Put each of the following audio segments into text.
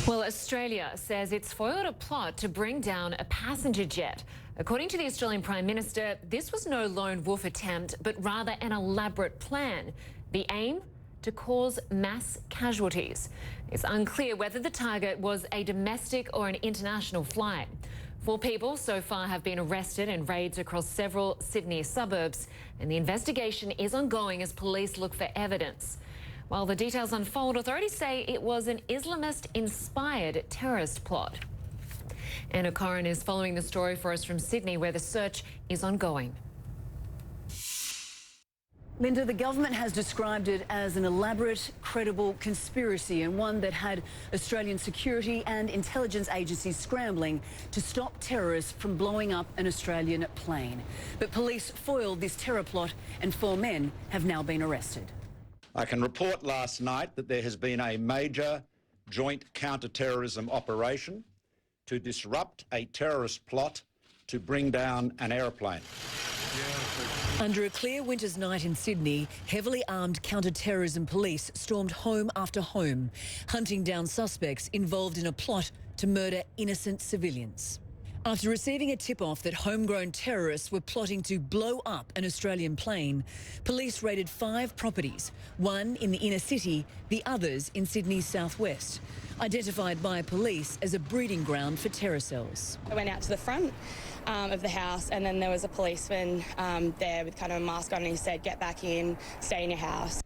Well, Australia says it's foiled a plot to bring down a passenger jet. According to the Australian Prime Minister, this was no lone wolf attempt, but rather an elaborate plan. The aim? To cause mass casualties. It's unclear whether the target was a domestic or an international flight. 4 people so far have been arrested in raids across several Sydney suburbs, and the investigation is ongoing as police look for evidence. While the details unfold, authorities say it was an Islamist-inspired terrorist plot. Anna Corrin is following the story for us from Sydney, where the search is ongoing. Linda, the government has described it as an elaborate, credible conspiracy and one that had Australian security and intelligence agencies scrambling to stop terrorists from blowing up an Australian plane. But police foiled this terror plot and 4 men have now been arrested. I can report last night that there has been a major joint counter-terrorism operation to disrupt a terrorist plot to bring down an aeroplane. Under a clear winter's night in Sydney, heavily armed counter-terrorism police stormed home after home, hunting down suspects involved in a plot to murder innocent civilians. After receiving a tip-off that homegrown terrorists were plotting to blow up an Australian plane, police raided 5 properties, one in the inner city, the others in Sydney's southwest, identified by police as a breeding ground for terror cells. I went out to the front of the house, and then there was a policeman there with kind of a mask on, and he said, "Get back in, stay in your house."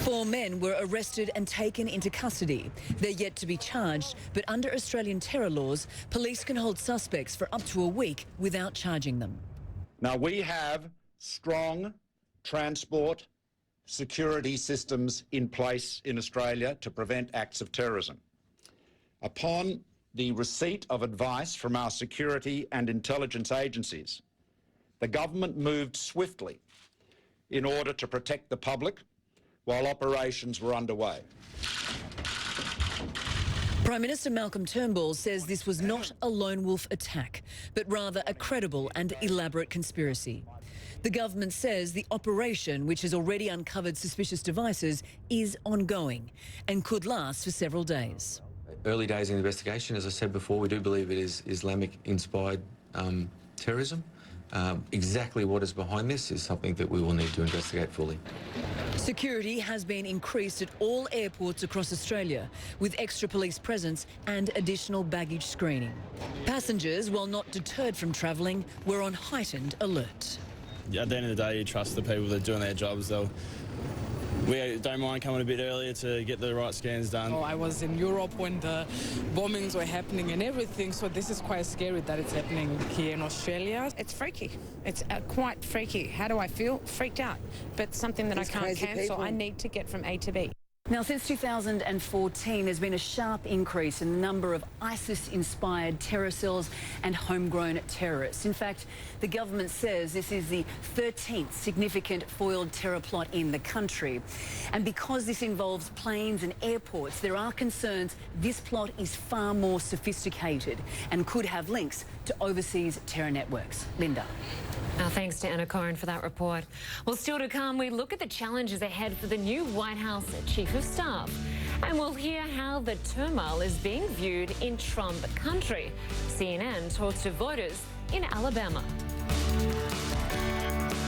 4 men were arrested and taken into custody. They're yet to be charged, but under Australian terror laws, police can hold suspects for up to a week without charging them. Now, we have strong transport security systems in place in Australia to prevent acts of terrorism. Upon the receipt of advice from our security and intelligence agencies, the government moved swiftly in order to protect the public while operations were underway. Prime Minister Malcolm Turnbull says this was not a lone wolf attack, but rather a credible and elaborate conspiracy. The government says the operation, which has already uncovered suspicious devices, is ongoing and could last for several days. Early days in the investigation, as I said before, we do believe it is Islamic-inspired terrorism. Exactly what is behind this is something that we will need to investigate fully. Security has been increased at all airports across Australia, with extra police presence and additional baggage screening. Passengers, while not deterred from travelling, were on heightened alert. At the end of the day, you trust the people that are doing their jobs. We don't mind coming a bit earlier to get the right scans done. I was in Europe when the bombings were happening and everything, so this is quite scary that it's happening here in Australia. It's freaky. It's quite freaky. How do I feel? Freaked out. But something that I can't cancel. I need to get from A to B. Now, since 2014, there's been a sharp increase in the number of ISIS-inspired terror cells and homegrown terrorists. In fact, the government says this is the 13th significant foiled terror plot in the country. And because this involves planes and airports, there are concerns this plot is far more sophisticated and could have links to overseas terror networks. Linda. Thanks to Anna Corrin for that report. Well, still to come, we look at the challenges ahead for the new White House Chief of Staff. And we'll hear how the turmoil is being viewed in Trump country. CNN talks to voters in Alabama.